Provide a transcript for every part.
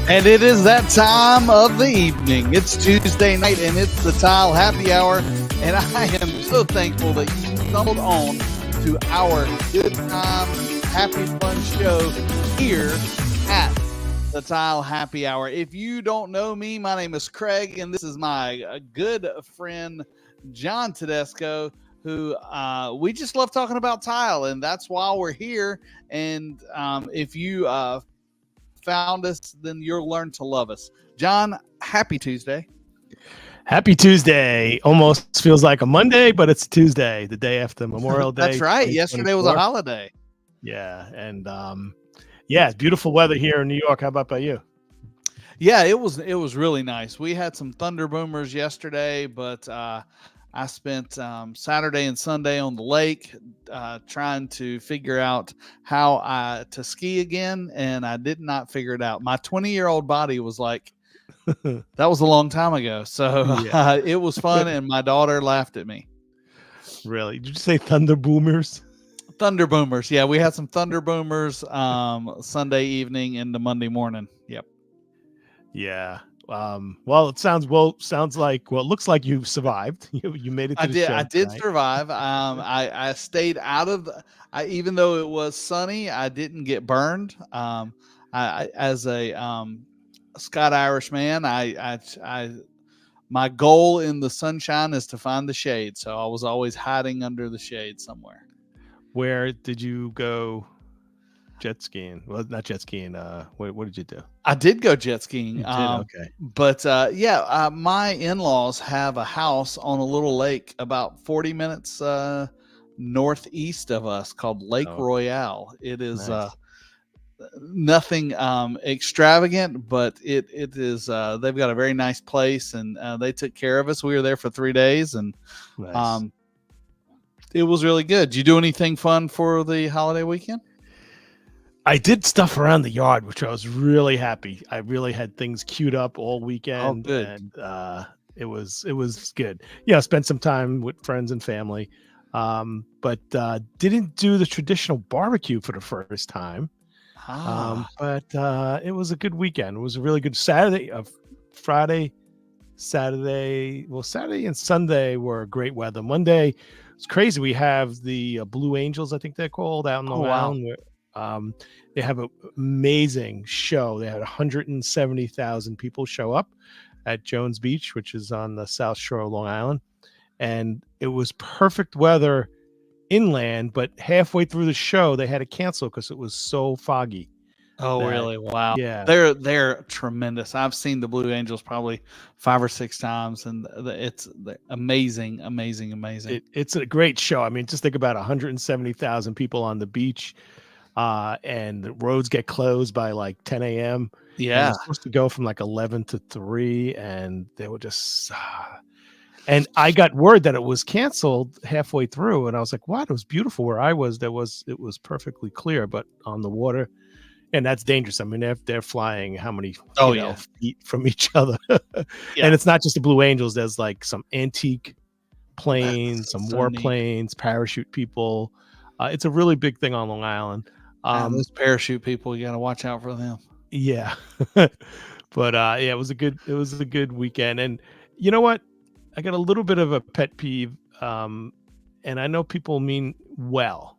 And it is that time of the evening. It's Tuesday night and it's the Tile Happy Hour. And I am so thankful that you stumbled on to our good time, happy, fun show here at the Tile Happy Hour. If you don't know me, my name is Craig, and this is my good friend, John Tedesco, who we just love talking about tile, and that's why we're here. And if you found us, then you'll learn to love us. John, happy Tuesday. Happy Tuesday. Almost feels like a Monday, but it's Tuesday, the day after Memorial Day. That's right. Yesterday was a holiday. Yeah. And it's beautiful weather here in New York. How about by you? Yeah, it was really nice. We had some thunder boomers yesterday, but I spent Saturday and Sunday on the lake trying to figure out how to ski again, and I did not figure it out. My 20-year-old body was like, that was a long time ago. So it was fun, and my daughter laughed at me. Really? Did you say thunder boomers? Thunder boomers. Yeah, we had some thunder boomers Sunday evening into Monday morning. Yep. Yeah. It looks like you survived. You made it to the show. I did survive. I stayed out of even though it was sunny, I didn't get burned. As a Scott Irish man, my goal in the sunshine is to find the shade. So I was always hiding under the shade somewhere. Where did you go? Jet skiing. Well, not jet skiing. What did you do? I did go jet skiing. Okay. But my in-laws have a house on a little lake about 40 minutes northeast of us called Lake Royale. It is nice. Nothing extravagant, but it is. They've got a very nice place, and they took care of us. We were there for 3 days, and nice. It was really good. Did you do anything fun for the holiday weekend? I did stuff around the yard, which I was really happy. I really had things queued up all weekend. Oh, good. And it was good. Yeah, spent some time with friends and family, but didn't do the traditional barbecue for the first time. But it was a good weekend. It was a really good Saturday, Friday, Saturday. Well, Saturday and Sunday were great weather. Monday, it's crazy. We have the Blue Angels, I think they're called, out in Long Island. Where, they have an amazing show. They had 170,000 people show up at Jones Beach, which is on the South Shore of Long Island. And it was perfect weather inland, but halfway through the show, they had to cancel because it was so foggy. Oh, really? Wow. Yeah. They're tremendous. I've seen the Blue Angels probably 5 or 6 times, and it's amazing. It's a great show. I mean, just think about 170,000 people on the beach. And the roads get closed by like 10 a.m. Yeah. It's supposed to go from like 11 to 3, and they were just and I got word that it was canceled halfway through, and I was like, what? It was beautiful where I was. It was perfectly clear, but on the water, and that's dangerous. I mean, they're flying how many feet from each other? And it's not just the Blue Angels. There's like some antique planes, some warplanes, parachute people. It's a really big thing on Long Island. Those parachute people, you got to watch out for them. Yeah. But it was a good weekend. And you know what? I got a little bit of a pet peeve. And I know people mean well.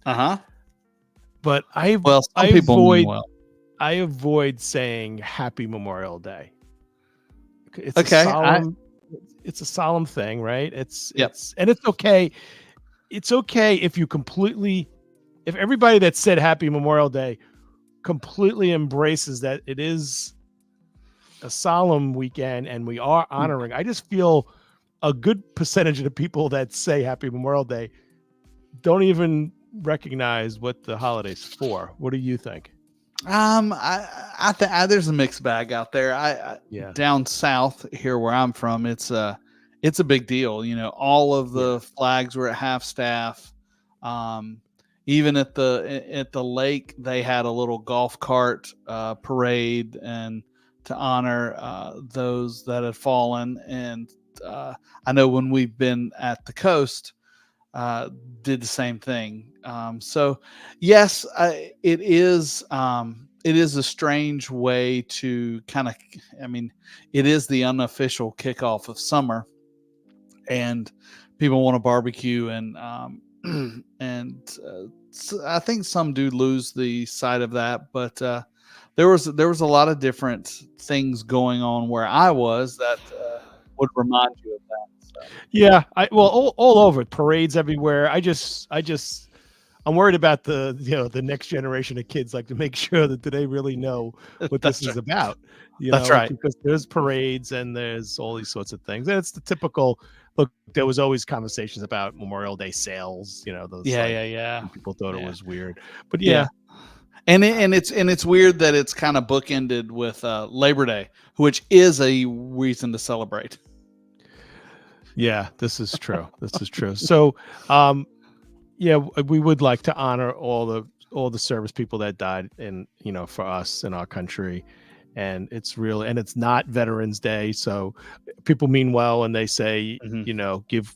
But I avoid saying Happy Memorial Day. It's it's a solemn thing, right? It's okay. It's okay if everybody that said Happy Memorial Day completely embraces that it is a solemn weekend and we are honoring. I just feel a good percentage of the people that say Happy Memorial Day don't even recognize what the holiday's for. What do you think? I think there's a mixed bag out there. Down south here where I'm from, it's a big deal. You know, all of the flags were at half staff. Even at the lake, they had a little golf cart parade and to honor those that had fallen. And I know when we've been at the coast, did the same thing. So yes, it is. it is a strange way to kind of, I mean, it is the unofficial kickoff of summer, and people want to barbecue, and and I think some do lose the sight of that, but there was a lot of different things going on where I was that would remind you of that. So. Yeah, all over, parades everywhere. I'm worried about the next generation of kids, like to make sure that they really know what this is about. That's right. Because there's parades and there's all these sorts of things. And it's the typical look. There was always conversations about Memorial Day sales. Those people thought it was weird, but yeah. And it's weird that it's kind of bookended with Labor Day, which is a reason to celebrate. Yeah, this is true. This is true. So, yeah, we would like to honor all the service people that died for us in our country. And it's not Veterans Day. So people mean well, and they say, give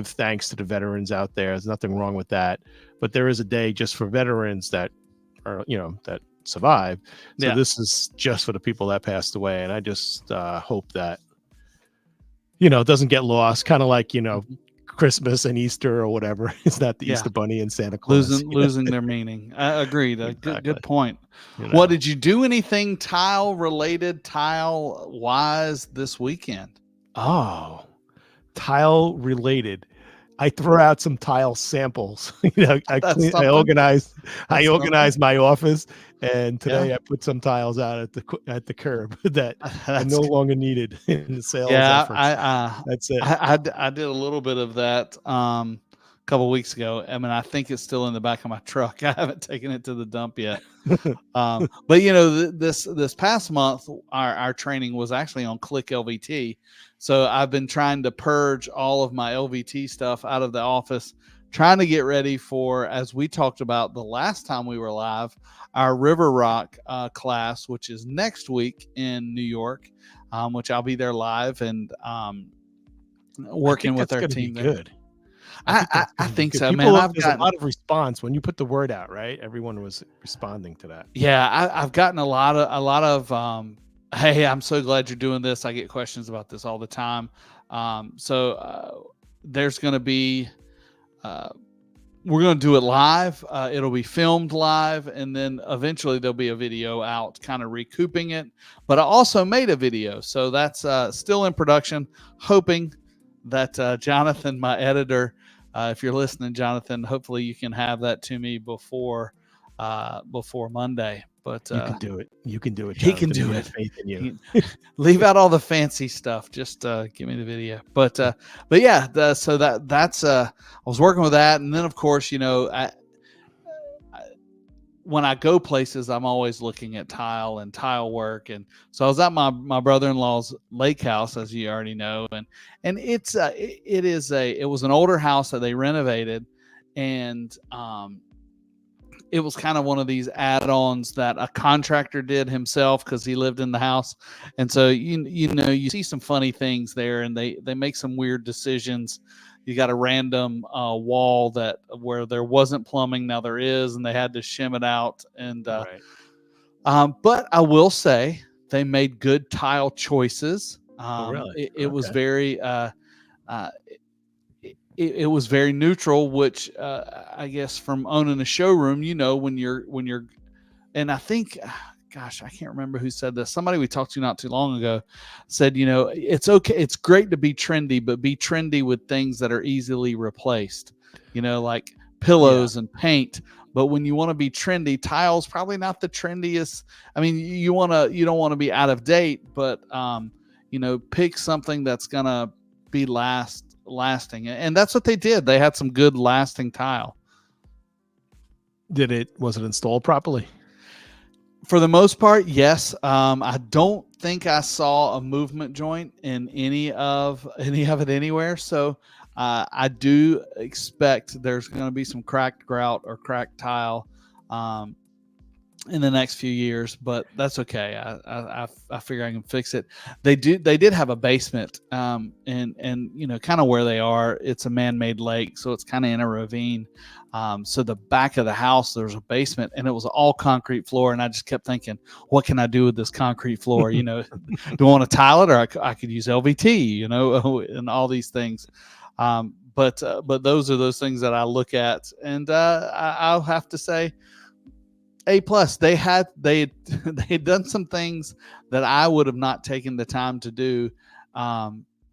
thanks to the veterans out there. There's nothing wrong with that. But there is a day just for veterans that are, that survive. So this is just for the people that passed away. And I just hope that, it doesn't get lost. Kind of like, Christmas and Easter or whatever. It's not the Easter Bunny and Santa Claus. Losing their meaning. I agree. Exactly. Good point. What did you do? Anything tile wise this weekend? Oh, tile related. I threw out some tile samples. I organized my office, and today I put some tiles out at the curb that I no longer needed in the sales efforts. That's it. I did a little bit of that a couple of weeks ago. I mean, I think it's still in the back of my truck. I haven't taken it to the dump yet. But this past month, our training was actually on Click LVT. So I've been trying to purge all of my LVT stuff out of the office, trying to get ready for, as we talked about the last time we were live, our River Rock class, which is next week in New York, which I'll be there live and working with our team there. Good. I think so, man. There's a lot of response when you put the word out, right? Everyone was responding to that. Yeah, I've gotten a lot of hey, I'm so glad you're doing this. I get questions about this all the time. So there's going to be, we're going to do it live. It'll be filmed live, and then eventually there'll be a video out kind of recouping it. But I also made a video, so that's still in production, hoping that Jonathan, my editor, if you're listening, Jonathan, hopefully you can have that to me before Monday. But you can do it. You can do it. Jonathan. He can do it. Faith in you. Leave out all the fancy stuff. Just give me the video. But yeah. So that's I was working with that, and then of course, when I go places, I'm always looking at tile and tile work, and so I was at my brother-in-law's lake house, as you already know, and it was an older house that they renovated, and it was kind of one of these add-ons that a contractor did himself because he lived in the house. And so, you see some funny things there, and they make some weird decisions. You got a random wall where there wasn't plumbing. Now there is, and they had to shim it out. And, but I will say they made good tile choices. Really? It was very, it was very neutral, which I guess from owning a showroom, when you're, and I think, gosh, I can't remember who said this. Somebody we talked to not too long ago said, it's okay. It's great to be trendy, but be trendy with things that are easily replaced, like pillows and paint. But when you want to be trendy, tile's probably not the trendiest. I mean, you don't want to be out of date, but pick something that's going to be lasting, and that's what they did. They had some good lasting tile. Was it installed properly? For the most part, yes. I don't think I saw a movement joint in any of it anywhere. So I do expect there's going to be some cracked grout or cracked tile in the next few years, but that's okay. I figure I can fix it. They did have a basement, and you know, kind of where they are, it's a man-made lake, so it's kind of in a ravine. So the back of the house, there's a basement, and it was all concrete floor. And I just kept thinking, what can I do with this concrete floor? You know, do I want to tile it, or I could use LVT, you know, and all these things. But those are those things that I look at, and I'll have to say, A+. They had done some things that I would have not taken the time to do.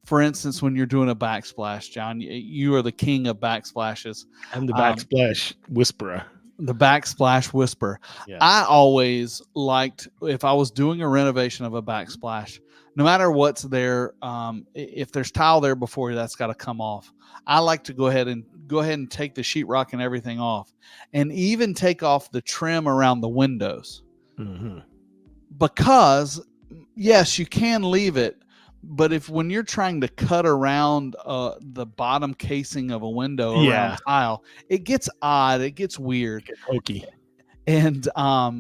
For instance, when you're doing a backsplash, John, you are the king of backsplashes. I'm the backsplash whisperer. The backsplash whisperer. Yeah. I always liked, if I was doing a renovation of a backsplash, no matter what's there, if there's tile there before, that's got to come off. I like to go ahead and take the sheetrock and everything off, and even take off the trim around the windows. Mm-hmm. Because yes, you can leave it, but when you're trying to cut around the bottom casing of a window around tile, it gets odd, it gets weird, hokey. And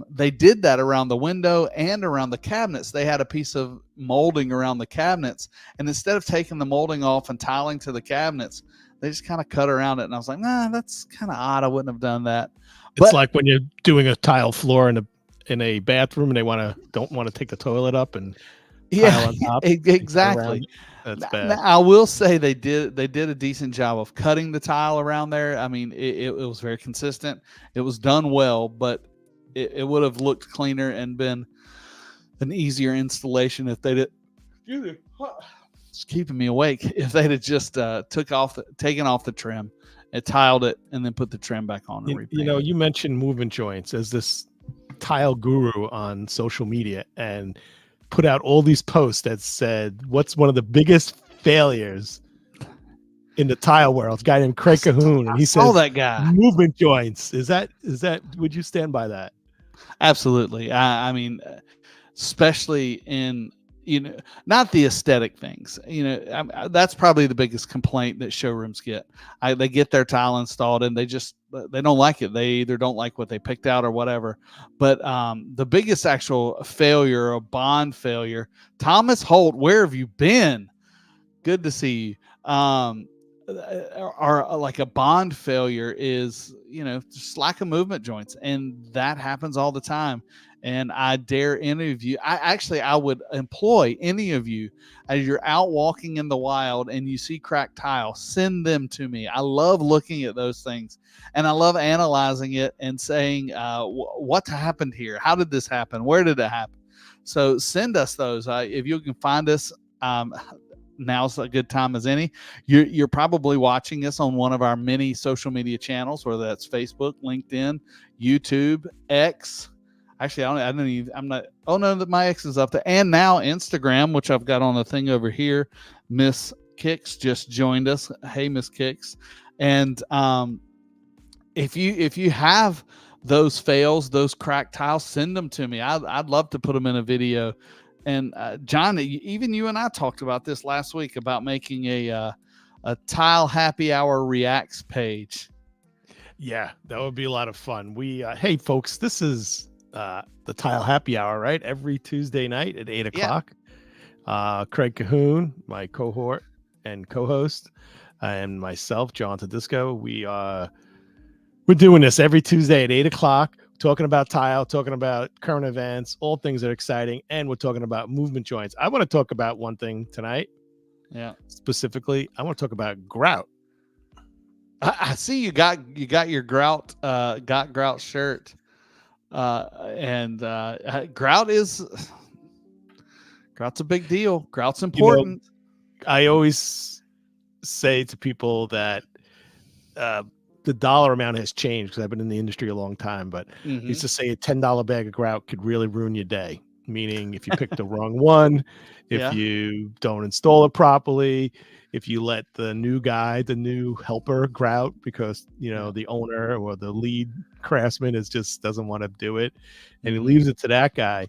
they did that around the window and around the cabinets. They had a piece of molding around the cabinets, and instead of taking the molding off and tiling to the cabinets, they just kind of cut around it. And I was like, nah, that's kind of odd. I wouldn't have done that. It's like when you're doing a tile floor in a bathroom, and they don't want to take the toilet up and tile on top. Exactly. That's bad. Now, I will say they did a decent job of cutting the tile around there. I mean, it was very consistent. It was done well, but it would have looked cleaner and been an easier installation if they did. It's keeping me awake. If they'd have just taken off the trim and tiled it, and then put the trim back on. And you know, you mentioned movement joints as this tile guru on social media, and put out all these posts that said, what's one of the biggest failures in the tile world? A guy named Craig Cahoon, and he said, that guy, movement joints. Is that would you stand by that? Absolutely. I mean, especially in, you know, not the aesthetic things, you know, that's probably the biggest complaint that showrooms get. They get their tile installed, and they don't like it. They either don't like what they picked out or whatever. But the biggest actual failure, a bond failure, Thomas Holt, where have you been? Good to see you. Are like a bond failure is, you know, just lack of movement joints, and that happens all the time. And I dare any of you, I would employ any of you, as you're out walking in the wild and you see cracked tile, send them to me. I love looking at those things, and I love analyzing it and saying, what happened here? How did this happen? Where did it happen? So send us those. If you can find us, now's a good time as any. You're probably watching us on one of our many social media channels, whether that's Facebook, LinkedIn, YouTube, X. Actually, I'm not. Oh no, my X is up there, and now Instagram, which I've got on the thing over here. Miss Kicks just joined us. Hey, Miss Kicks, and if you have those fails, those cracked tiles, send them to me. I'd love to put them in a video. And John, even you and I talked about this last week about making a Tile Happy Hour Reacts page. Yeah, that would be a lot of fun. Hey folks, this is the Tile Happy Hour, right? Every Tuesday night at 8 o'clock. Craig Cahoon, my cohort and co-host, and myself, John Tedisco. We're doing this every Tuesday at 8 o'clock, talking about tile, talking about current events, all things that are exciting, and we're talking about movement joints. I want to talk about one thing tonight. Yeah. Specifically, I want to talk about grout. I see you got your grout shirt. Grout's a big deal. Grout's important. You know, I always say to people that the dollar amount has changed, because I've been in the industry a long time, but I used to say a $10 bag of grout could really ruin your day. Meaning if you pick the wrong one, if you don't install it properly, if you let the new helper grout because, you know, the owner or the lead craftsman just doesn't want to do it, and he leaves it to that guy.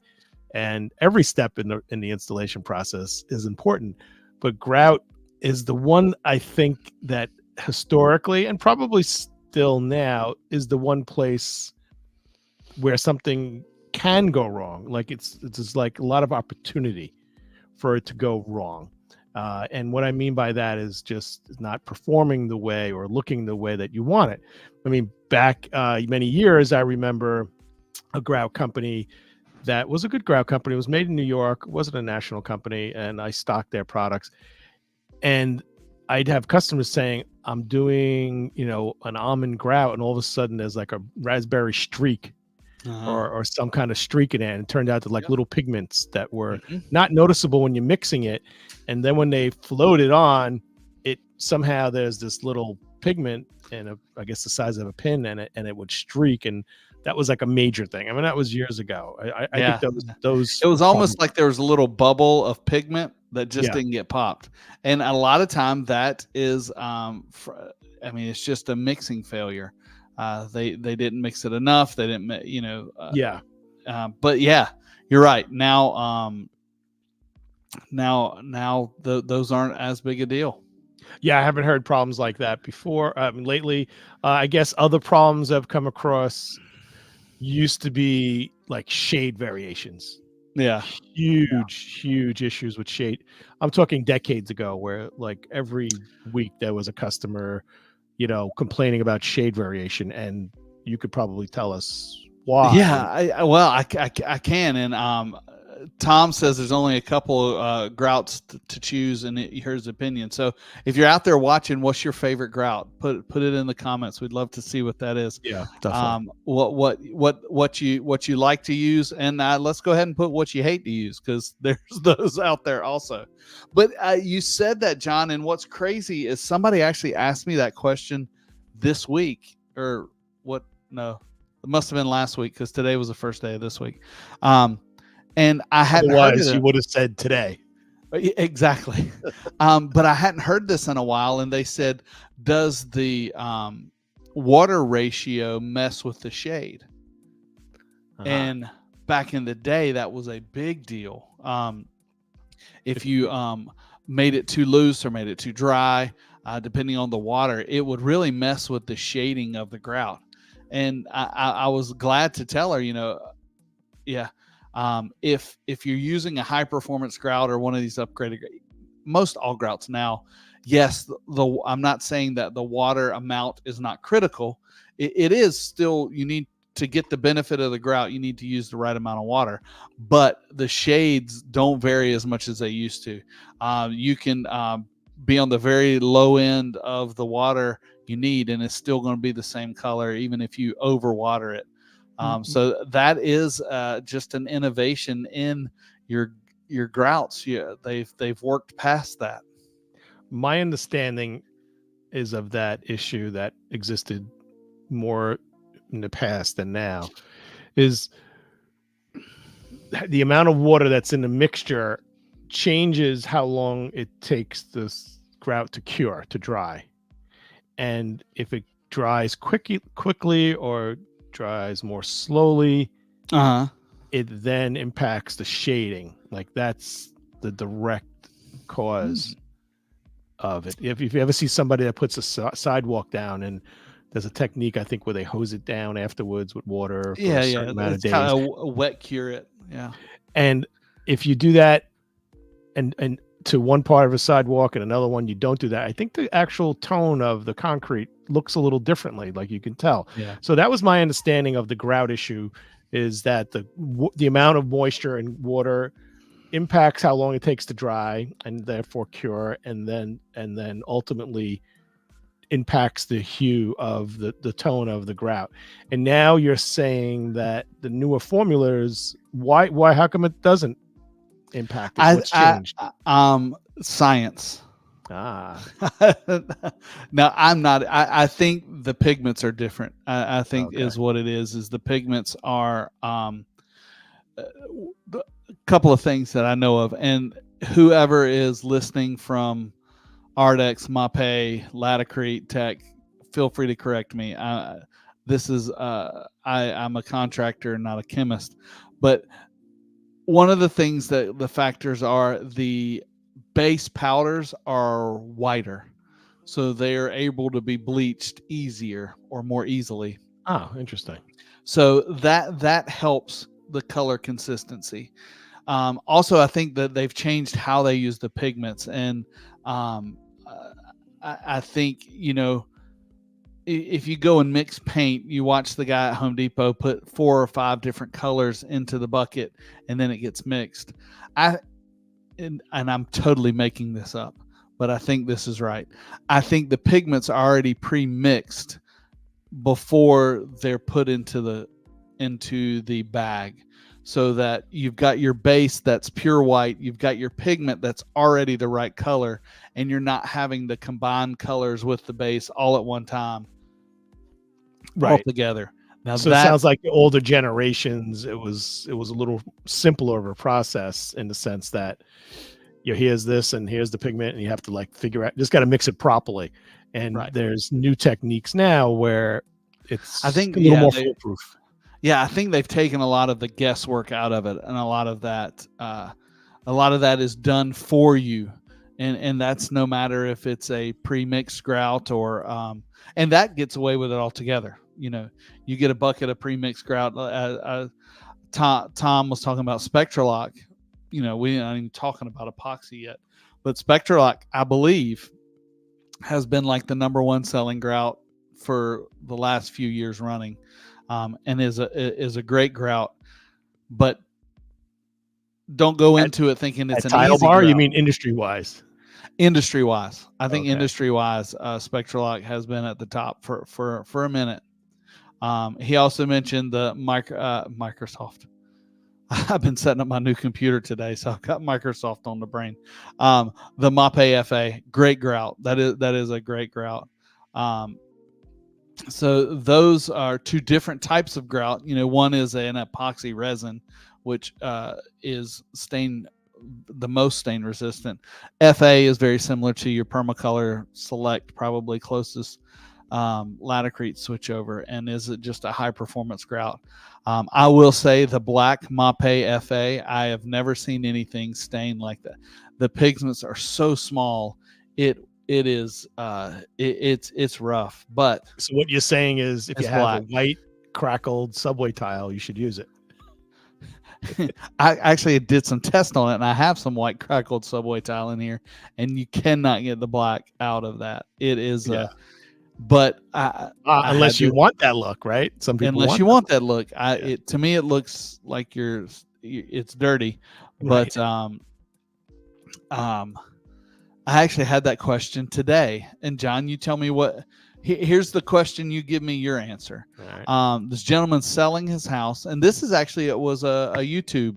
And every step in the installation process is important, but grout is the one I think that historically, and probably still now, is the one place where something can go wrong. Like it's just like a lot of opportunity for it to go wrong. And what I mean by that is just not performing the way or looking the way that you want it. I mean, back many years, I remember a grout company that was a good grout company. It was made in New York. It wasn't a national company, and I stocked their products. And I'd have customers saying, I'm doing, an almond grout, and all of a sudden there's like a raspberry streak or some kind of streak in it. And it turned out to like little pigments that were not noticeable when you're mixing it. And then when they float it on, it somehow there's this little pigment and I guess the size of a pin in it, and it would streak. And that was like a major thing. I mean, that was years ago. I think those it was almost like there was a little bubble of pigment that just didn't get popped. And a lot of time that is, it's just a mixing failure. They didn't mix it enough. They didn't, but yeah, you're right. Now those aren't as big a deal. Yeah, I haven't heard problems like that before. Lately, I guess other problems I've come across used to be like shade variations. Yeah. Huge issues with shade. I'm talking decades ago where like every week there was a customer, complaining about shade variation, and you could probably tell us why. Yeah, I can. And Tom says there's only a couple grouts to choose, and here's his opinion. So if you're out there watching, what's your favorite grout? Put it in the comments. We'd love to see what that is. Yeah, definitely. What you like to use, and let's go ahead and put what you hate to use, because there's those out there also. But you said that, John, and what's crazy is somebody actually asked me that question this week, or what? No, it must have been last week, because today was the first day of this week. And I hadn't heard it. You would have said today. Exactly. But I hadn't heard this in a while. And they said, does the water ratio mess with the shade? And back in the day, that was a big deal. If you made it too loose or made it too dry, depending on the water, it would really mess with the shading of the grout. And I was glad to tell her, if you're using a high performance grout or one of these upgraded, most all grouts now, yes, I'm not saying that the water amount is not critical. It is still, you need to get the benefit of the grout, you need to use the right amount of water, but the shades don't vary as much as they used to. You can be on the very low end of the water you need, and it's still going to be the same color, even if you overwater it. So that is just an innovation in your grouts. Yeah, they've worked past that. My understanding is of that issue that existed more in the past than now is the amount of water that's in the mixture changes how long it takes this grout to cure, to dry. And if it dries quickly or dries more slowly, it then impacts the shading. Like that's the direct cause of it. If you ever see somebody that puts a sidewalk down, and there's a technique, I think, where they hose it down afterwards with water for a certain amount of days. Kind of wet cure it. Yeah. And if you do that and to one part of a sidewalk and another one you don't do that, I think the actual tone of the concrete looks a little differently, like you can tell. Yeah. So that was my understanding of the grout issue, is that the amount of moisture and water impacts how long it takes to dry and therefore cure, and then ultimately impacts the hue of the tone of the grout. And now you're saying that the newer formulas, why how come it doesn't impact it? What's changed? Science. Now I'm not, I think the pigments are different. I think is what it is the pigments are a couple of things that I know of, and whoever is listening from Ardex, Mapei, Laticrete, Tech, feel free to correct me. This is I'm a contractor, not a chemist, but one of the things that the factors are, the base powders are whiter, so they are able to be bleached easier or more easily. Oh, interesting. So that helps the color consistency. Also, I think that they've changed how they use the pigments, and um, I think, if you go and mix paint, you watch the guy at Home Depot put 4 or 5 different colors into the bucket, and then it gets mixed. And I'm totally making this up, but I think this is right. I think the pigments are already pre-mixed before they're put into the bag, so that you've got your base that's pure white, you've got your pigment that's already the right color, and you're not having to combine colors with the base all at one time, all Right. together. Now So it sounds like the older generations, it was a little simpler of a process in the sense that, here's this and here's the pigment, and you have to like figure out, just got to mix it properly. And Right. there's new techniques now where it's I think a little more they, foolproof. yeah, I think they've taken a lot of the guesswork out of it, and a lot of that is done for you, and that's no matter if it's a pre-mixed grout or and that gets away with it altogether. You get a bucket of pre-mixed grout. Tom was talking about Spectralock. We aren't even talking about epoxy yet, but Spectralock, I believe, has been like the number one selling grout for the last few years running. And is a great grout, but don't go into it thinking it's an Tile easy bar. grout. You mean industry wise? Industry wise, I think Okay. industry wise, Spectralock has been at the top for a minute. He also mentioned the Microsoft. I've been setting up my new computer today, so I've got Microsoft on the brain. The Mapei FA, great grout. That is a great grout. So those are 2 different types of grout. One is an epoxy resin, which is the most stain resistant. FA is very similar to your Permacolor Select, probably closest Laticrete switchover, and is just a high performance grout. I will say the black Mapei FA, I have never seen anything stain like that. The pigments are so small, it's rough. But so what you're saying is, if you have black. a white crackled subway tile, you should use it. I actually did some tests on it, and I have some white crackled subway tile in here, and you cannot get the black out of that. It is but unless you want that look, right? Some people want that look. To me, it looks like it's dirty, right. But I actually had that question today, and John, you tell me what. Here's the question. You give me your answer. Right. This gentleman's selling his house, and this is actually, it was a YouTube.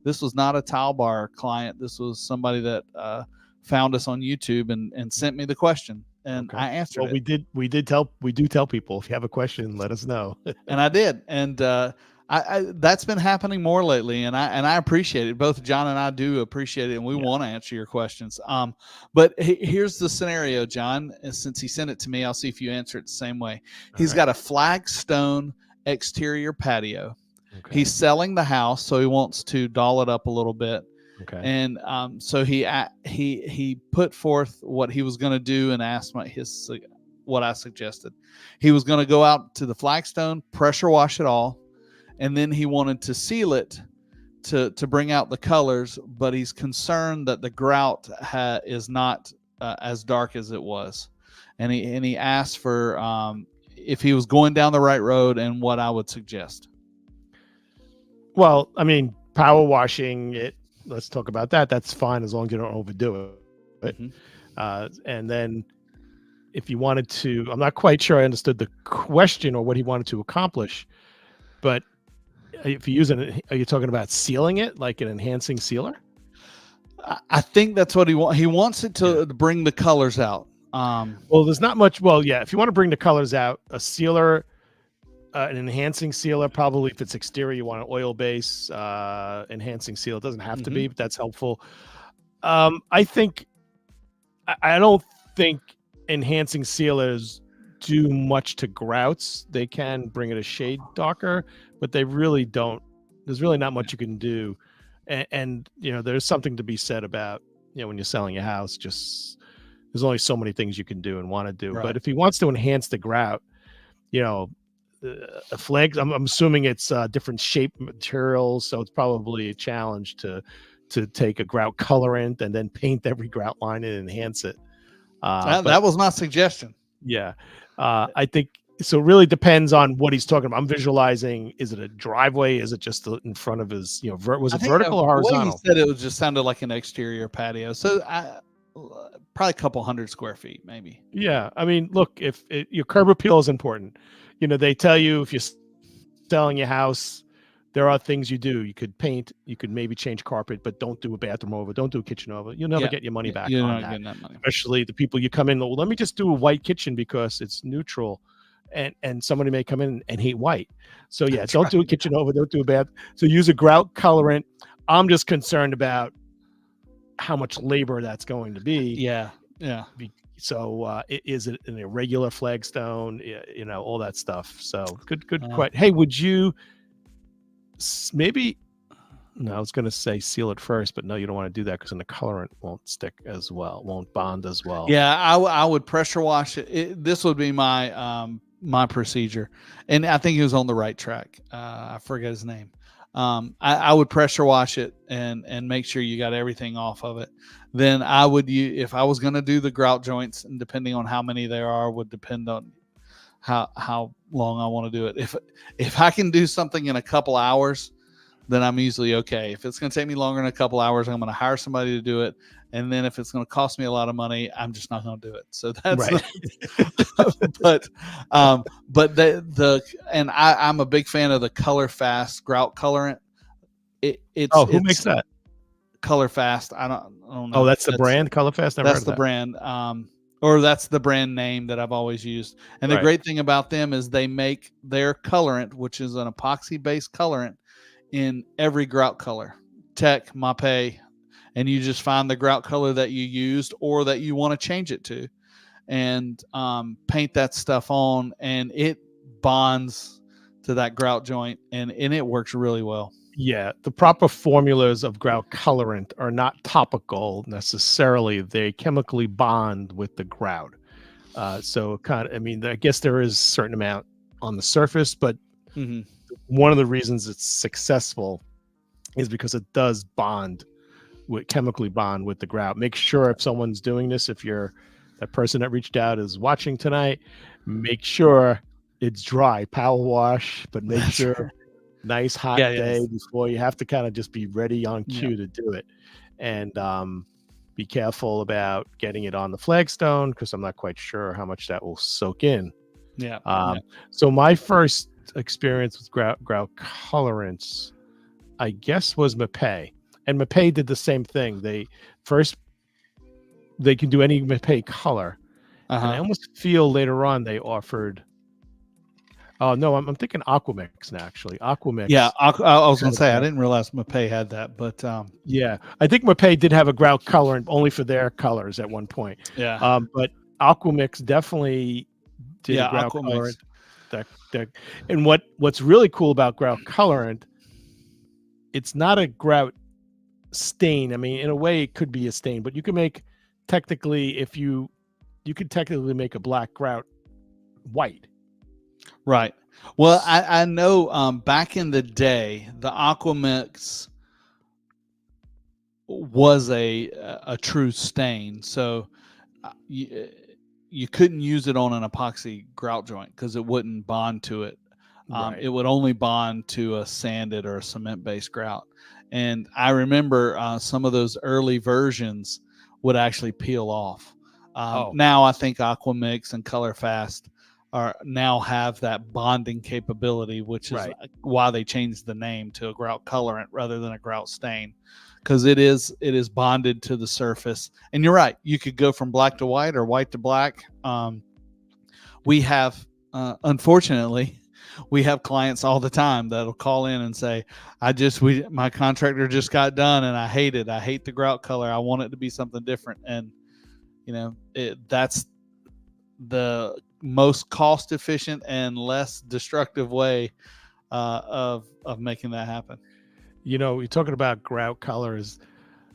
This was not a Tile Bar client. This was somebody that found us on YouTube and sent me the question, and I answered it. We do tell people, if you have a question, let us know. And I did, and I that's been happening more lately, and I appreciate it. Both John and I do appreciate it, and we want to answer your questions. But here's the scenario, John. Since he sent it to me, I'll see if you answer it the same way. He's got a flagstone exterior patio. Okay. He's selling the house, so he wants to doll it up a little bit. Okay. And so he put forth what he was going to do and asked what I suggested. He was going to go out to the flagstone, pressure wash it all, and then he wanted to seal it to bring out the colors, but he's concerned that the grout is not as dark as it was. And he asked for if he was going down the right road and what I would suggest. Well, I mean, power washing it, let's talk about that. That's fine as long as you don't overdo it. Mm-hmm. And then if you wanted to, I'm not quite sure I understood the question or what he wanted to accomplish, but if you're using it, are you talking about sealing it like an enhancing sealer? I think that's what he wants. He wants it to bring the colors out. Well, there's not much. Well, yeah, if you want to bring the colors out, a sealer, an enhancing sealer, probably if it's exterior, you want an oil base enhancing seal. It doesn't have to be, but that's helpful. I don't think enhancing sealers do much to grouts. They can bring it a shade darker, but they really don't. There's really not much you can do. And there's something to be said about, when you're selling a house, just there's only so many things you can do and want to do. Right. But if he wants to enhance the grout, a flag. I'm assuming it's different shape materials, so it's probably a challenge to take a grout colorant and then paint every grout line and enhance it. That was my suggestion. Yeah, I think so. It really depends on what he's talking about. I'm visualizing: is it a driveway? Is it just in front of his? Was it vertical or horizontal? The way he said it just sounded like an exterior patio. So probably a couple hundred square feet, maybe. Yeah, I mean, look, if your curb appeal is important, they tell you if you're selling your house, there are things you do. You could paint, you could maybe change carpet, but don't do a bathroom over, don't do a kitchen over. You'll never get your money back on that. That money. Especially the people you come in, well, let me just do a white kitchen because it's neutral. And somebody may come in and hate white. So yeah, don't do a kitchen over, don't do a bath. So use a grout colorant. I'm just concerned about how much labor that's going to be. Yeah. So is it an irregular flagstone? All that stuff. So good question. Hey, would you maybe? No, I was going to say seal it first, but no, you don't want to do that because then the colorant won't stick as well, won't bond as well. Yeah, I would pressure wash it. This would be my my procedure, and I think he was on the right track. I forget his name. I would pressure wash it and make sure you got everything off of it. Then I would if I was going to do the grout joints, and depending on how many there are would depend on how long I want to do it. If I can do something in a couple hours, then I'm usually okay. If it's going to take me longer than a couple hours, I'm going to hire somebody to do it. And then if it's going to cost me a lot of money, I'm just not going to do it. So that's right. but I'm a big fan of the Color Fast grout colorant. Who makes that? Color Fast. I don't know. Oh, that's the brand, Color Fast. That's the brand. Or that's the brand name that I've always used. And the great thing about them is they make their colorant, which is an epoxy based colorant, in every grout color, Tech, Mapei, and you just find the grout color that you used or that you want to change it to, and paint that stuff on, and it bonds to that grout joint, and it works really well. Yeah, the proper formulas of grout colorant are not topical necessarily; they chemically bond with the grout. So I guess there is a certain amount on the surface, but one of the reasons it's successful is because it does chemically bond with the grout. Make sure if someone's doing this, if that person that reached out is watching tonight, make sure it's dry, power wash, but make sure nice hot day before you have to kind of just be ready on cue to do it. And be careful about getting it on the flagstone because I'm not quite sure how much that will soak in. So my first experience with grout colorants, I guess, was Mapei, and Mapei did the same thing. They can do any Mapei color, and I almost feel later on they offered. Oh no, I'm thinking Aquamix now. Actually, Aquamix. Yeah, I was going to say I didn't realize Mapei had that, but yeah, I think Mapei did have a grout colorant only for their colors at one point. Yeah, but Aquamix definitely did a grout colorant. And what's really cool about grout colorant, it's not a grout stain. I mean, in a way it could be a stain, but you can make you could technically make a black grout white. Right. Well, I know back in the day, the Aquamix was a true stain. So you couldn't use it on an epoxy grout joint because it wouldn't bond to it. It would only bond to a sanded or a cement-based grout. And I remember some of those early versions would actually peel off. Now I think Aquamix and Color Fast now have that bonding capability, which is why they changed the name to a grout colorant rather than a grout stain, because it is bonded to the surface. And you're right, you could go from black to white or white to black. We have unfortunately we have clients all the time that'll call in and say, my contractor just got done and I hate it. I hate the grout color. I want it to be something different. And that's the most cost efficient and less destructive way of making that happen. You're talking about grout colors.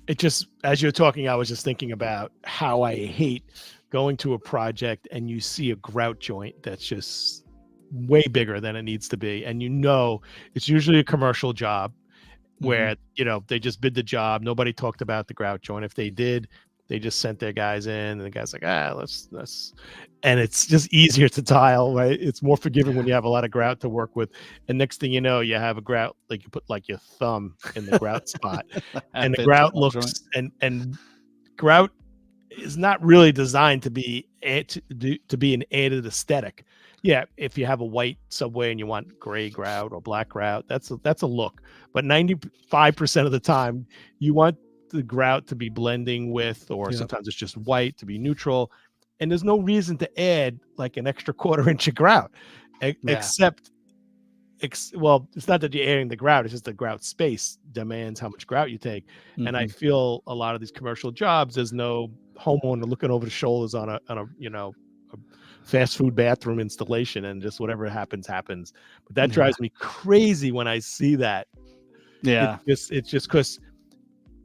It just, as you're talking, I was just thinking about how I hate going to a project and you see a grout joint that's just way bigger than it needs to be, and it's usually a commercial job where they just bid the job. Nobody talked about the grout joint. If they did, they just sent their guys in, and the guy's like, let's, and it's just easier to tile, right? It's more forgiving when you have a lot of grout to work with. And next thing you know, you have a grout, like you put like your thumb in the grout spot, and the grout looks and grout is not really designed to be an added aesthetic. Yeah, if you have a white subway and you want gray grout or black grout, that's a look. But 95% of the time, you want the grout to be blending with, or sometimes it's just white to be neutral. And there's no reason to add like an extra 1/4 inch of grout, except well, it's not that you're adding the grout, it's just the grout space demands how much grout you take. And I feel a lot of these commercial jobs, there's no homeowner looking over the shoulders on a a fast food bathroom installation, and just whatever happens. But that drives me crazy when I see that. It's just because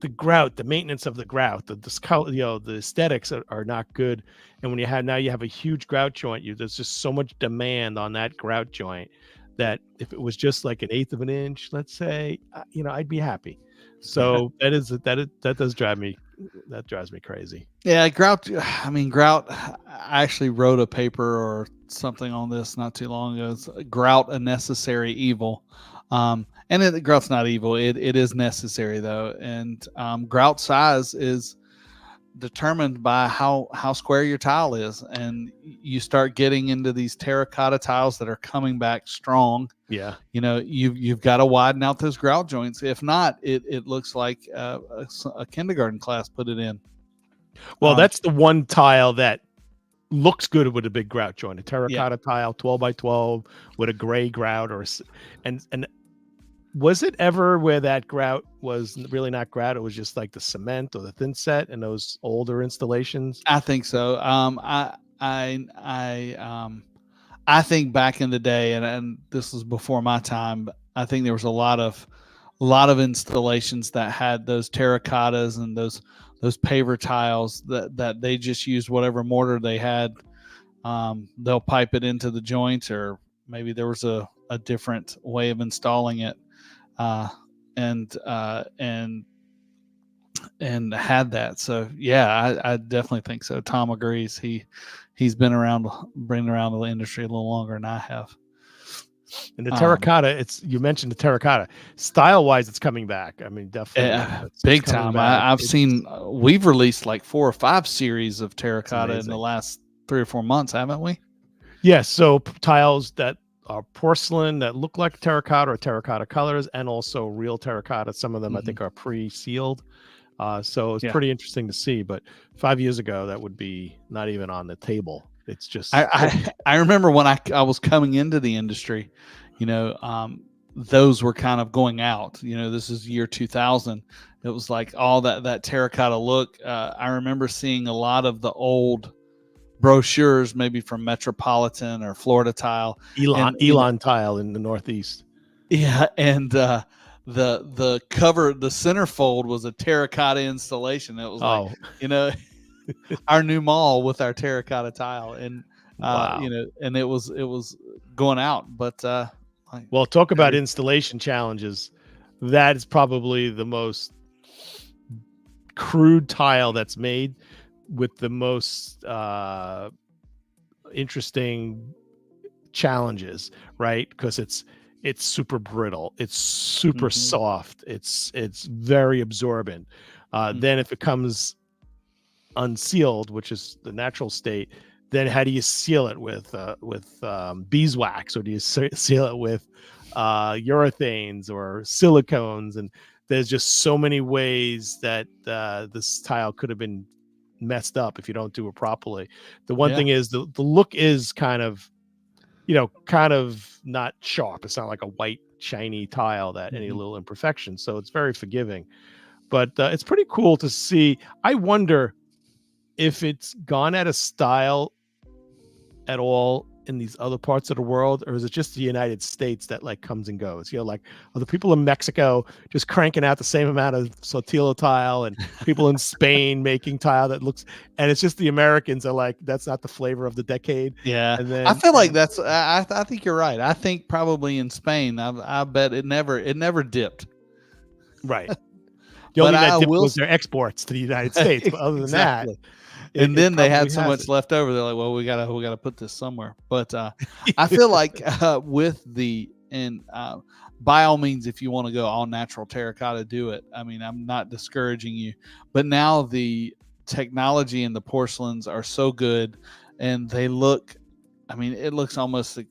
the grout, the maintenance of the grout, the aesthetics are not good. And when you have a huge grout joint, there's just so much demand on that grout joint that if it was just like 1/8 of an inch, let's say, I'd be happy. So that does drive me. That drives me crazy. Yeah, grout. I mean, grout. I actually wrote a paper or something on this not too long ago. It's grout, a necessary evil. And grout's not evil. It is necessary though. And grout size is determined by how square your tile is, and you start getting into these terracotta tiles that are coming back strong. Yeah, you've got to widen out those grout joints. If not, it looks like a kindergarten class put it in. Well, that's the one tile that looks good with a big grout joint, a terracotta tile, 12 by 12 with a gray grout, and was it ever where that grout was really not grout? It was just like the cement or the thin set in those older installations. I think so. I think back in the day, and this was before my time, but I think there was a lot of installations that had those terracottas and those paver tiles that they just used whatever mortar they had. They'll pipe it into the joint, or maybe there was a different way of installing it. And had that. So yeah, I definitely think so. Tom agrees. He's been around the industry a little longer than I have. And the terracotta, you mentioned the terracotta. Style wise, it's coming back. I mean, definitely big time. I've seen we've released like 4 or 5 series of terracotta in the last 3 or 4 months, haven't we? Yes. So tiles that are porcelain that look like terracotta or terracotta colors, and also real terracotta. Some of them I think are pre-sealed. So it's pretty interesting to see. But 5 years ago, that would be not even on the table. It's just I remember when I was coming into the industry, those were kind of going out. This is year 2000. It was like all that terracotta look. I remember seeing a lot of the old brochures, maybe from Metropolitan or Florida Tile, Elon Tile in the Northeast. Yeah, and the cover, the centerfold was a terracotta installation. It was like our new mall with our terracotta tile, and wow. And it was going out. But well, talk about installation challenges. That is probably the most crude tile that's made, with the most interesting challenges, right? Because it's super brittle, it's super soft, it's very absorbent. Then if it comes unsealed, which is the natural state, then how do you seal it with beeswax, or do you seal it with urethanes or silicones? And there's just so many ways that this tile could have been messed up if you don't do it properly. The one thing is the look is kind of not sharp. It's not like a white shiny tile that any little imperfection. So it's very forgiving, but it's pretty cool to see. I wonder if it's gone out of style at all in these other parts of the world, or is it just the United States that like comes and goes? Like, are the people in Mexico just cranking out the same amount of Sotillo tile, and people in Spain making tile that looks, and it's just the Americans are like, that's not the flavor of the decade. Yeah, And then I feel like that's. I think you're right. I think probably in Spain, I bet it never dipped. Right. The only But thing I that dipped will was their exports to the United States. But other than exactly. that, And it then they had probably so much hasn't. left over. They're like, well, we gotta put this somewhere. But I feel like with the and by all means, if you want to go all natural terracotta, do it. I mean, I'm not discouraging you, but now the technology and the porcelains are so good, and they look. I mean, it looks almost like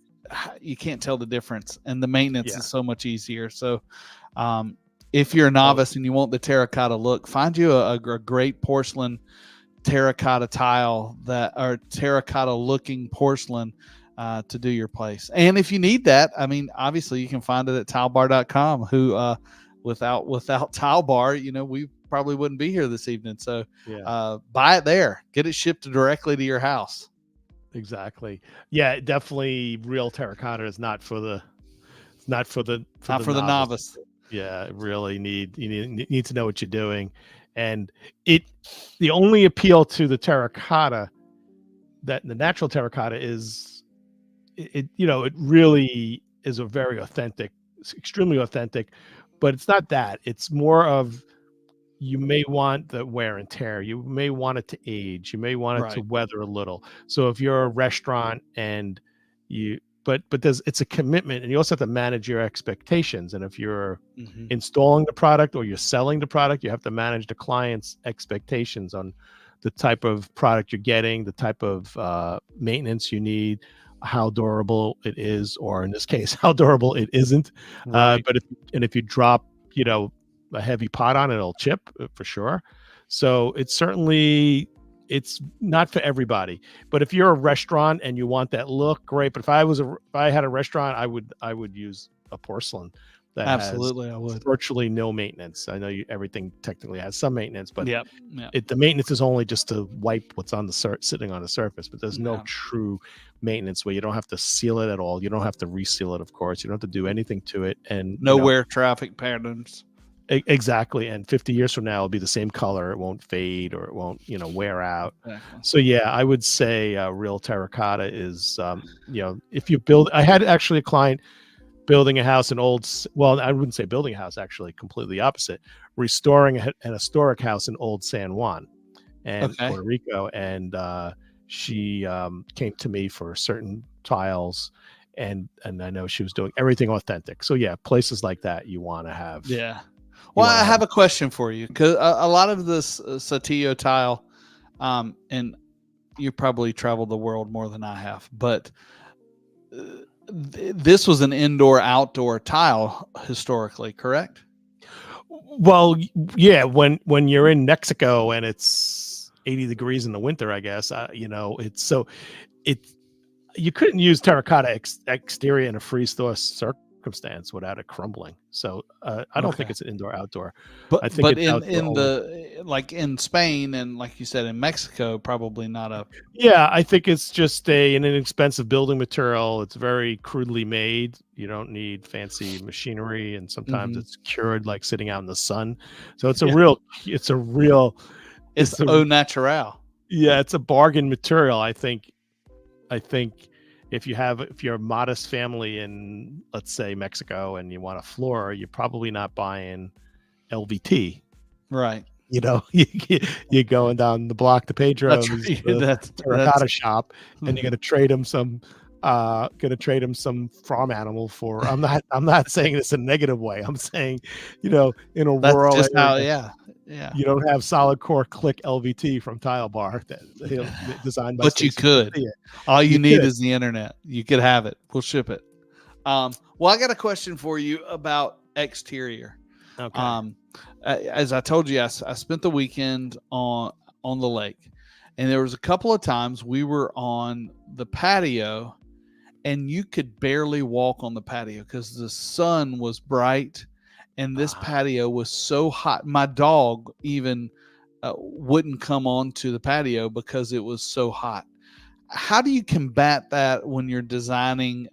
you can't tell the difference, and the maintenance is so much easier. So, if you're a novice and you want the terracotta look, find you a great porcelain terracotta tile or terracotta looking porcelain to do your place. And if you need that, I mean, obviously you can find it at tilebar.com, who without Tile Bar, we probably wouldn't be here this evening. So buy it there, get it shipped directly to your house. Exactly. Yeah, definitely real terracotta is not for the novice. Yeah, really need to know what you're doing. And the only appeal to the terracotta, that the natural terracotta, is it really is a very authentic, extremely authentic, but it's not that. It's more of, you may want the wear and tear, you may want it to age, you may want it to weather a little. So if you're a restaurant and but it's a commitment, and you also have to manage your expectations. And if you're installing the product or you're selling the product, you have to manage the client's expectations on the type of product you're getting, the type of maintenance you need, how durable it is, or in this case, how durable it isn't. But if you drop, a heavy pot on it, it'll chip for sure. So it's not for everybody. But if you're a restaurant and you want that look, great. But if I had a restaurant, I would use a porcelain that absolutely has I would virtually no maintenance. I know everything technically has some maintenance, but the maintenance is only just to wipe what's on the sitting on the surface. But there's no true maintenance where you don't have to seal it at all. You don't have to reseal it, of course. You don't have to do anything to it, and no wear traffic patterns. Exactly. And 50 years from now, it'll be the same color. It won't fade, or it won't, wear out. Exactly. So yeah, I would say real terracotta is, if you build, I had actually a client building a house I wouldn't say building a house, actually completely opposite, restoring an historic house in Old San Juan and Puerto Rico. And she came to me for certain tiles, and I know she was doing everything authentic. So yeah, places like that you want to have. Yeah. Well, I have a question for you, because a lot of this Sotillo tile, and you probably traveled the world more than I have, but this was an indoor-outdoor tile historically, correct? Well, yeah. When you're in Mexico and it's 80 degrees in the winter, I guess, you couldn't use terracotta exterior in a freeze-thaw circumstance without it crumbling. So I don't think it's an indoor-outdoor. But I think in Spain and, like you said, in Mexico, probably not a. Yeah, I think it's just an inexpensive building material. It's very crudely made. You don't need fancy machinery, and sometimes it's cured, like sitting out in the sun. So it's It's au natural. Yeah, it's a bargain material. I think if you're a modest family in, let's say, Mexico, and you want a floor, you're probably not buying LVT. Right. You're going down the block to Pedro's terracotta shop, and you're going to trade him some farm animal for. I'm not saying this in a negative way. I'm saying, in a rural area, you don't have solid core click LVT from Tile Bar that designed by. But you could. All you need is the internet. You could have it. We'll ship it. Well, I got a question for you about exterior. Okay. As I told you, I spent the weekend on the lake, and there was a couple of times we were on the patio, and you could barely walk on the patio because the sun was bright, and this patio was so hot. My dog even wouldn't come onto the patio because it was so hot. how do you combat that when you're designing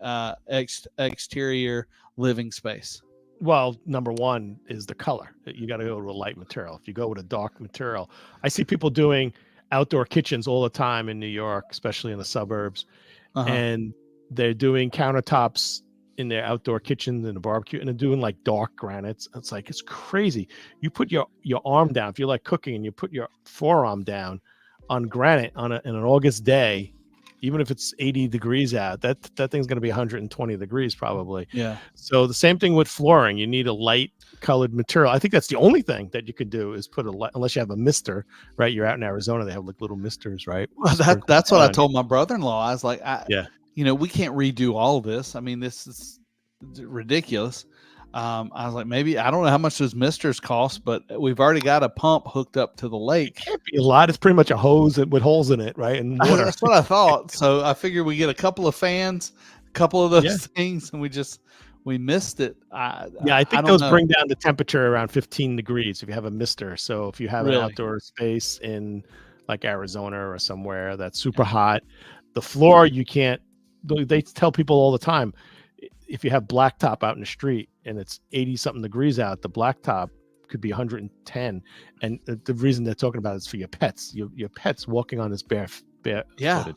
exterior living space? Well, number one is the color. You got to go to a light material. If you go with a dark material, I see people doing outdoor kitchens all the time in New York, especially in the suburbs, and they're doing countertops in their outdoor kitchens and the barbecue, and they're doing like dark granites. It's like, it's crazy. You put your arm down if you like cooking, and you put your forearm down on granite in an August day, even if it's 80 degrees out, that thing's going to be 120 degrees probably. Yeah. So the same thing with flooring. You need a light colored material. I think that's the only thing that you could do is put unless you have a mister, right? You're out in Arizona, they have like little misters, right? Well, that's what I told my brother-in-law. I was like, yeah, we can't redo all of this. I mean, this is ridiculous. I was like, maybe, I don't know how much those misters cost, but we've already got a pump hooked up to the lake. It can't be a lot. It's pretty much a hose with holes in it, right? And water. That's what I thought. So I figured we get a couple of fans, a couple of those things, and we missed it. I think those bring down the temperature around 15 degrees if you have a mister. So if you have an outdoor space in like Arizona or somewhere that's super hot, the floor, you can't, they tell people all the time, if you have blacktop out in the street and it's 80 something degrees out, the blacktop could be 110. And the reason they're talking about it is for your pets, your pets walking on this bare yeah.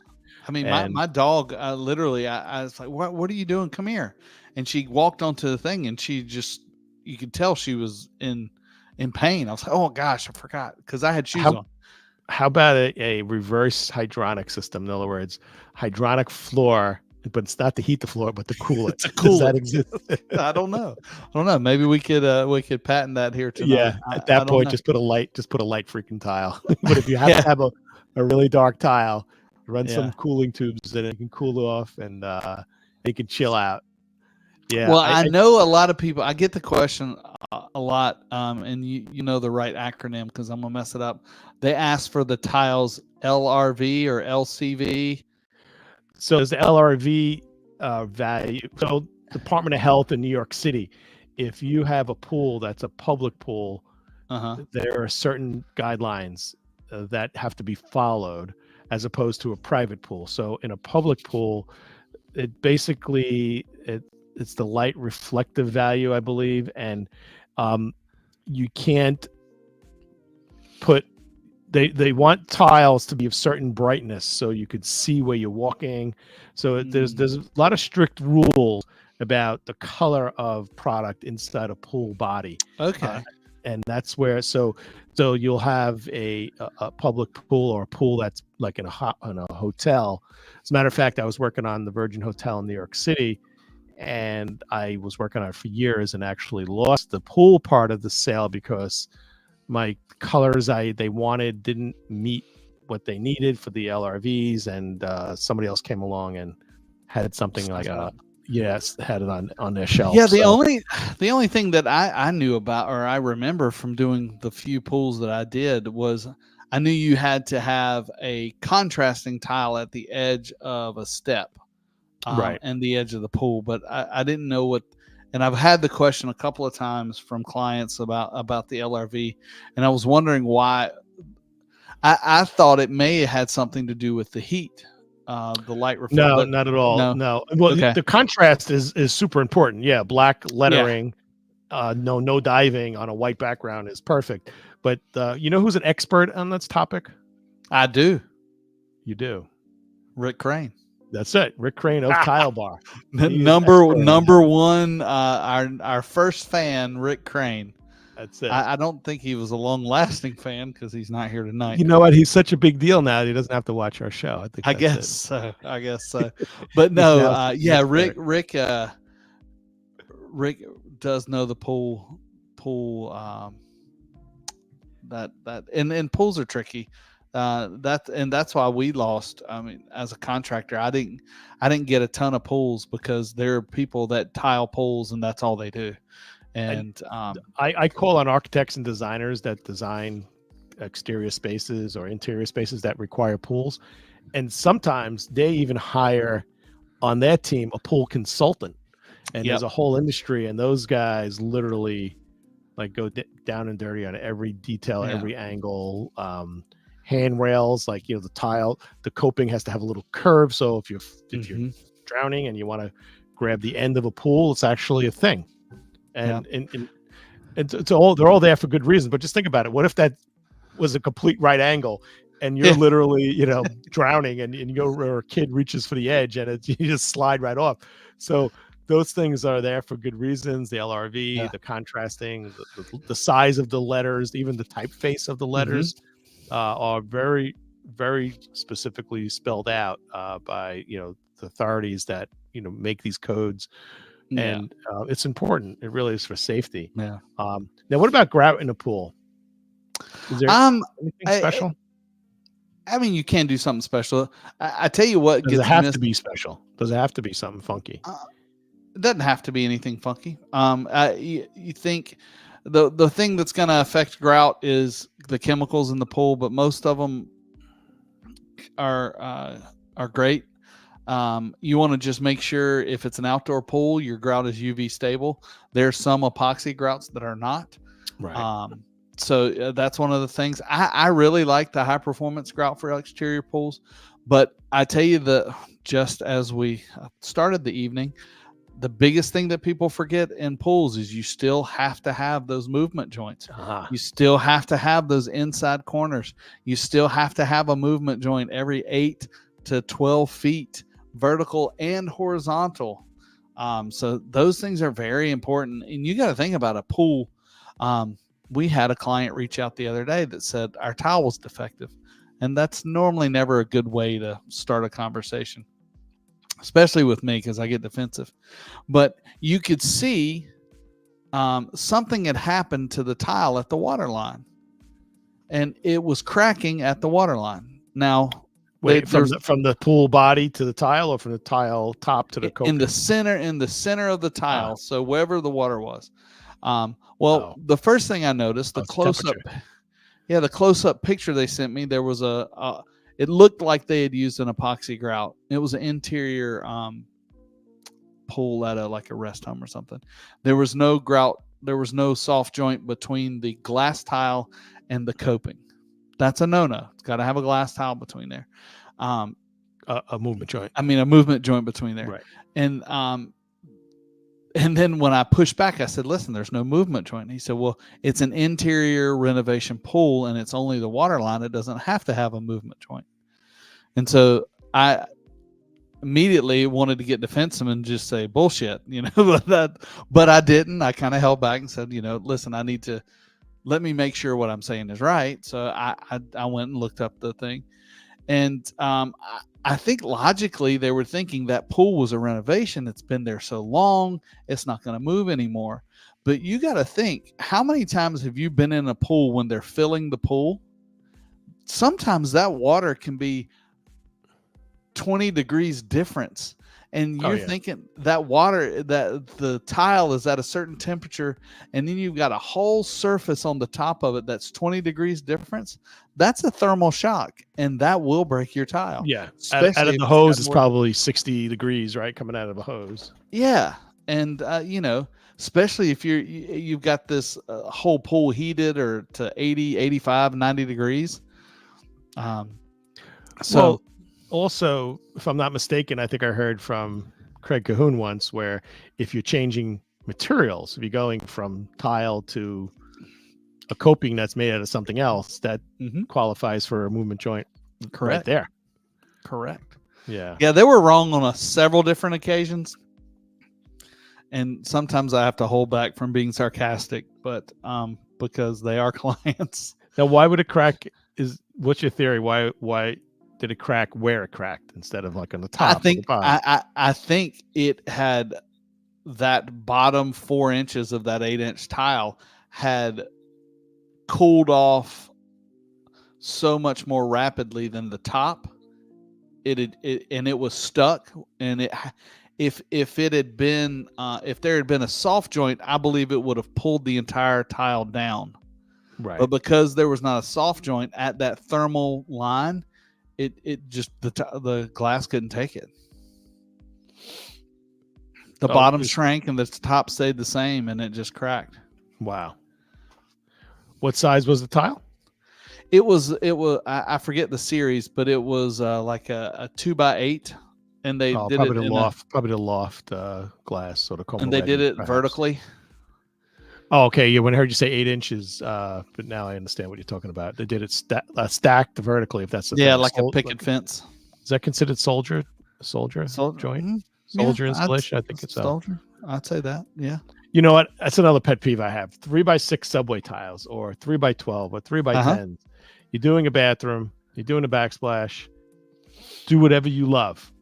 I mean, my dog, literally, I was like, what are you doing? Come here. And she walked onto the thing, and she just, you could tell she was in pain. I was like, oh gosh, I forgot, because I had shoes on. How about a reverse hydronic system? In other words, hydronic floor, but it's not to heat the floor, but to cool it. Does that exist? I don't know. Maybe we could patent that here tonight. Yeah. At that point, just put a light freaking tile. But if you have to have a really dark tile, run some cooling tubes in it, you can cool it off, and you can chill out. Yeah. Well, I know a lot of people, I get the question a lot, and you know the right acronym, because I'm gonna mess it up. They ask for the tiles LRV or LCV. So there's the LRV value. So Department of Health in New York City, if you have a pool that's a public pool, there are certain guidelines that have to be followed as opposed to a private pool. So in a public pool, it basically it's the light reflective value, I believe, and you can't put. They want tiles to be of certain brightness so you could see where you're walking. So there's a lot of strict rules about the color of product inside a pool body. Okay. And that's where so you'll have a public pool or a pool that's like in a hotel. As a matter of fact, I was working on the Virgin Hotel in New York City, and I was working on it for years and actually lost the pool part of the sale because my colors they wanted didn't meet what they needed for the LRVs, and somebody else came along and had something like had it on their shelf. Yeah, the only thing that I knew about, or I remember from doing the few pools that I did, was I knew you had to have a contrasting tile at the edge of a step, right, and the edge of the pool. But I didn't know what. And I've had the question a couple of times from clients about the LRV, and I was wondering why. I thought it may have had something to do with the heat, the light reflection. No, not at all. No. Well, the contrast is super important. Yeah, black lettering, no diving on a white background is perfect. But you know who's an expert on this topic? I do. You do. Rick Crane. That's it. Rick Crane of Tile Bar. number one, our first fan, Rick Crane. That's it. I don't think he was a long-lasting fan because he's not here tonight. You know what? He's such a big deal now that he doesn't have to watch our show. I guess so. But no, Rick does know the pool. And pools are tricky. That's why we lost. I mean, as a contractor, I didn't get a ton of pools because there are people that tile pools and that's all they do. And I call on architects and designers that design exterior spaces or interior spaces that require pools, and sometimes they even hire on their team a pool consultant. And there's a whole industry, and those guys literally like go down and dirty on every detail, every angle. handrails, like, the tile, the coping has to have a little curve. So if you're drowning and you want to grab the end of a pool, it's actually a thing. And it's all, they're all there for good reason. But just think about it. What if that was a complete right angle and you're literally, drowning and you go, or a kid reaches for the edge and you just slide right off. So those things are there for good reasons. The LRV, the contrasting, the size of the letters, even the typeface of the letters are very, very specifically spelled out by, the authorities that, make these codes. And it's important. It really is for safety. Yeah. Now, what about grout in a pool? Is there anything special? I mean, you can do something special. I tell you what, does it have to be special? Does it have to be something funky? It doesn't have to be anything funky. You think the thing that's going to affect grout is the chemicals in the pool, but most of them are great. You want to just make sure if it's an outdoor pool, your grout is UV stable. There's some epoxy grouts that are not. Right. So that's one of the things. I really like the high performance grout for exterior pools, but I tell you that just as we started the evening, the biggest thing that people forget in pools is you still have to have those movement joints. You still have to have those inside corners. You still have to have a movement joint every 8 to 12 feet, vertical and horizontal. So those things are very important. And you got to think about a pool. We had a client reach out the other day that said our tile was defective. And that's normally never a good way to start a conversation, especially with me, because I get defensive. But you could see something had happened to the tile at the water line, and it was cracking at the water line. Now, wait, from the pool body to the tile, or from the tile top to the coping? In the center of the tile. So wherever the water was. The first thing I noticed, the close-up picture they sent me, there was it looked like they had used an epoxy grout. It was an interior pool at a rest home or something. There was no grout. There was no soft joint between the glass tile and the coping. That's a no-no. It's got to have a glass tile between there. A movement joint. I mean, a movement joint between there. Right. And then when I pushed back, I said, listen, there's no movement joint. And he said, well, it's an interior renovation pool and it's only the water line. It doesn't have to have a movement joint. And so I immediately wanted to get defensive and just say bullshit, but I didn't. I kind of held back and said, listen, I need to let me make sure what I'm saying is right. So I went and looked up the thing. And I think logically they were thinking that pool was a renovation. It's been there so long, it's not going to move anymore. But you got to think, how many times have you been in a pool when they're filling the pool? Sometimes that water can be 20 degrees difference. And you're thinking that water, that the tile is at a certain temperature, and then you've got a whole surface on the top of it that's 20 degrees difference. That's a thermal shock, and that will break your tile. Yeah, out of the hose is probably 60 degrees, right, coming out of a hose. Yeah, and especially if you've got this whole pool heated or to 80, 85, 90 degrees. Also, if I'm not mistaken, I think I heard from Craig Cahoon once where if you're changing materials, if you're going from tile to a coping that's made out of something else, that qualifies for a movement joint. Correct. Right there. Correct. Yeah. Yeah, they were wrong on several different occasions. And sometimes I have to hold back from being sarcastic, but because they are clients. Now, why would it crack? What's your theory? Why did it crack where it cracked instead of like on the top? I think it had that bottom 4 inches of that 8-inch tile had cooled off so much more rapidly than the top. It was stuck. And if it had been if there had been a soft joint, I believe it would have pulled the entire tile down. Right. But because there was not a soft joint at that thermal line, it just the glass couldn't take it. The bottom shrank and the top stayed the same, and it just cracked. Wow. What size was the tile? It was. I forget the series, but it was like a 2x8, and they Oh, did it probably the loft glass, sort of and they did Copenhagen, it perhaps. vertically. Oh, okay. Yeah, when I heard you say 8 inches, but now I understand what you're talking about. They did it stacked vertically, if that's the thing. Like a picket fence. Is that considered soldier joint? Soldier installation? I think it's soldier. I'd say that. Yeah. You know what? That's another pet peeve I have. 3x6 subway tiles, or 3x12, or 3x10. You're doing a bathroom. You're doing a backsplash. Do whatever you love.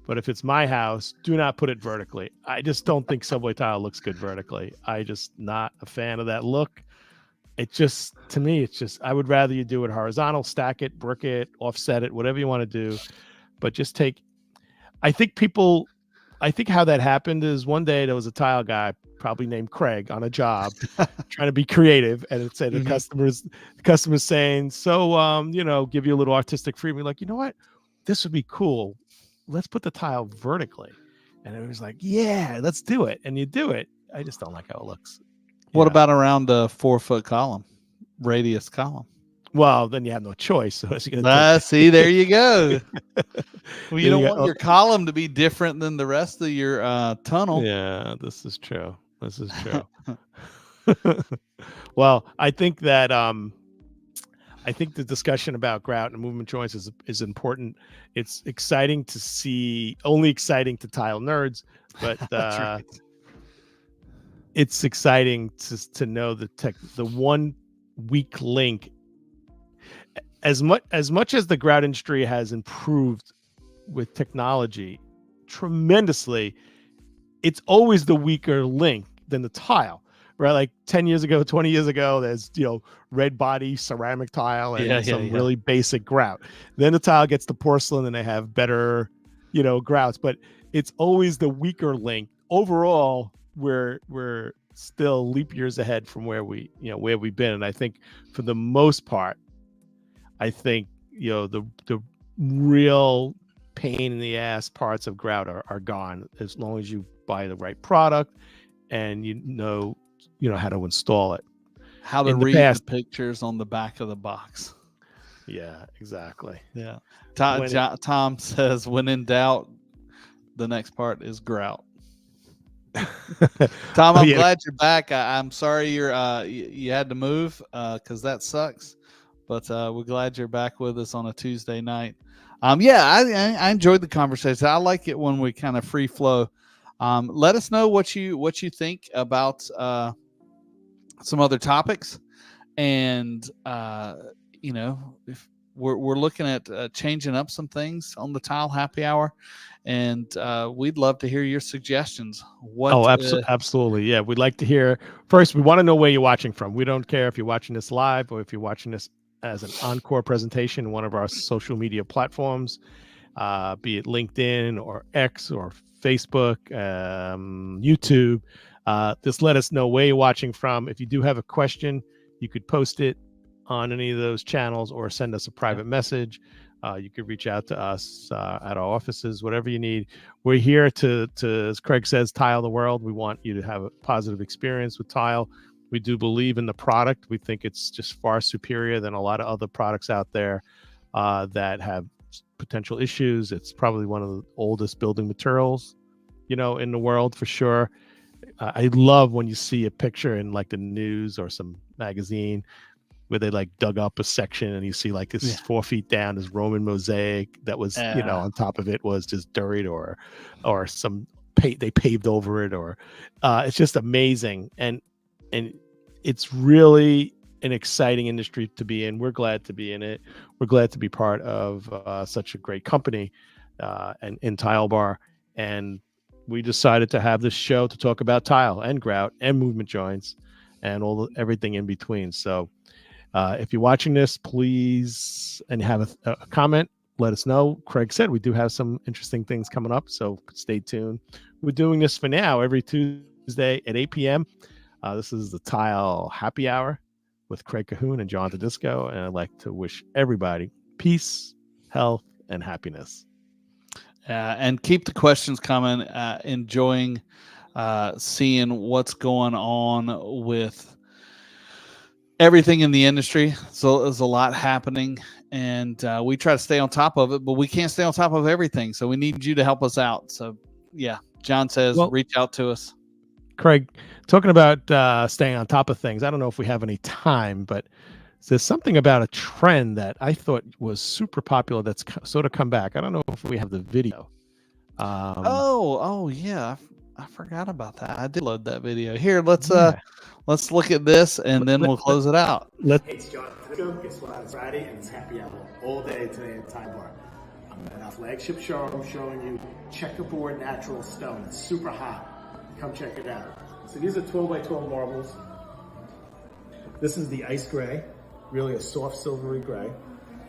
But if it's my house, do not put it vertically. I just don't think subway tile looks good vertically. I just not a fan of that look. It just, to me, it's just, I would rather you do it horizontal, stack it, brick it, offset it, whatever you want to do. But just I think how that happened is one day there was a tile guy, probably named Craig, on a job trying to be creative. And it said the customers saying, so, give you a little artistic freedom. Like, you know what? This would be cool. Let's put the tile vertically. And it was like, yeah, let's do it. And you do it. I just don't like how it looks. What about around a 4-foot column, radius column? Well, then you have no choice. So see, there you go. Well, you don't want your column to be different than the rest of your tunnel. Yeah, this is true. Well, I think that I think the discussion about grout and movement joints is important. It's exciting to see, only exciting to tile nerds, but right. It's exciting to know the one weak link. As much as the grout industry has improved with technology tremendously, it's always the weaker link than the tile. Right, like 10 years ago, 20 years ago, there's red body ceramic tile and some really basic grout. Then the tile gets the porcelain, and they have better, grouts. But it's always the weaker link. Overall, we're still leap years ahead from where we've been. And I think for the most part, the real pain in the ass parts of grout are gone, as long as you buy the right product and how to install it. How to read the pictures on the back of the box. Yeah, exactly. Yeah. Tom says, when in doubt, the next part is grout. Tom, I'm glad you're back. I'm sorry you had to move because that sucks. But we're glad you're back with us on a Tuesday night. I enjoyed the conversation. I like it when we kind of free flow. Let us know what you think about some other topics, and if we're looking at changing up some things on the Tile Happy Hour, and we'd love to hear your suggestions. Absolutely. Yeah, we'd like to hear. First, we want to know where you're watching from. We don't care if you're watching this live or if you're watching this as an encore presentation in one of our social media platforms, be it LinkedIn or X or Facebook, YouTube. Just let us know where you're watching from. If you do have a question, you could post it on any of those channels or send us a private message. You could reach out to us at our offices, whatever you need. We're here to, as Craig says, tile the world. We want you to have a positive experience with tile. We do believe in the product. We think it's just far superior than a lot of other products out there that have potential issues. It's probably one of the oldest building materials, in the world for sure. I love when you see a picture in like the news or some magazine where they like dug up a section and you see like this 4 feet down, this Roman mosaic that was, on top of it was just dirt or some they paved over it, or it's just amazing. And it's really an exciting industry to be in. We're glad to be in it. We're glad to be part of such a great company and in Tile Bar. And we decided to have this show to talk about tile and grout and movement joints and everything in between. So if you're watching this, please, and have a comment, let us know. Craig said we do have some interesting things coming up, so stay tuned. We're doing this for now every Tuesday at 8 p.m. This is the Tile Happy Hour with Craig Cahoon and John Tedisco, and I'd like to wish everybody peace, health, and happiness. And keep the questions coming. Enjoying seeing what's going on with everything in the industry. So there's a lot happening, and we try to stay on top of it, but we can't stay on top of everything. So we need you to help us out. So yeah, John says, reach out to us. Craig, talking about staying on top of things. I don't know if we have any time, but there's something about a trend that I thought was super popular that's sort of come back. I don't know if we have the video. Yeah. I forgot about that. I did load that video. Here, let's look at this, and then we'll close it out. Hey, it's John. Guess what? It's Friday, and it's happy hour all day today at Thai Bar. I'm at our flagship showroom showing you checkerboard natural stone. It's super hot. Come check it out. So these are 12 by 12 marbles. This is the ice gray, really a soft silvery gray,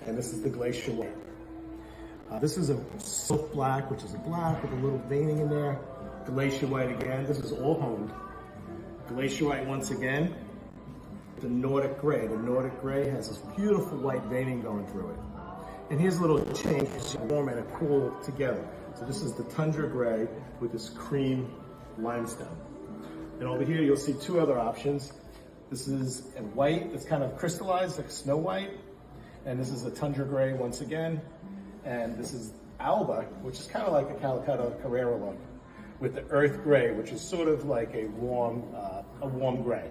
and this is the glacier white. This is a silk black, which is a black with a little veining in there. Glacier white again. This is all honed. Glacier white once again. The Nordic gray. The Nordic gray has this beautiful white veining going through it. And here's a little change, warm and cool together. So this is the tundra gray with this cream limestone. And over here you'll see two other options. This is a white that's kind of crystallized like snow white. And this is a tundra gray once again. And this is Alba, which is kind of like a Calicut Carrera look, with the earth gray, which is sort of like a warm gray.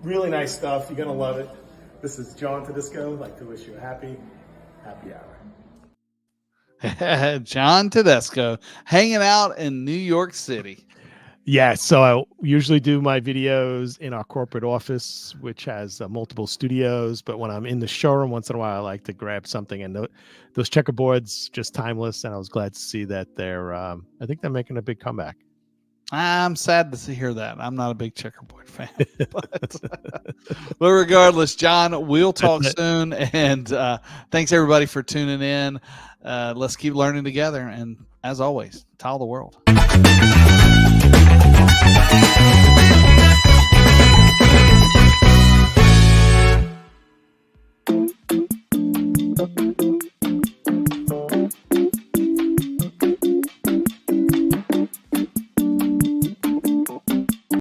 Really nice stuff. You're gonna love it. This is John Tedesco. I'd like to wish you a happy hour. John Tedesco hanging out in New York City. Yeah, so I usually do my videos in our corporate office, which has multiple studios. But when I'm in the showroom, once in a while, I like to grab something. And those checkerboards, just timeless. And I was glad to see that I think they're making a big comeback. I'm sad to hear that. I'm not a big checkerboard fan. But regardless, John, we'll talk soon. And thanks, everybody, for tuning in. Let's keep learning together. And as always, tile the world.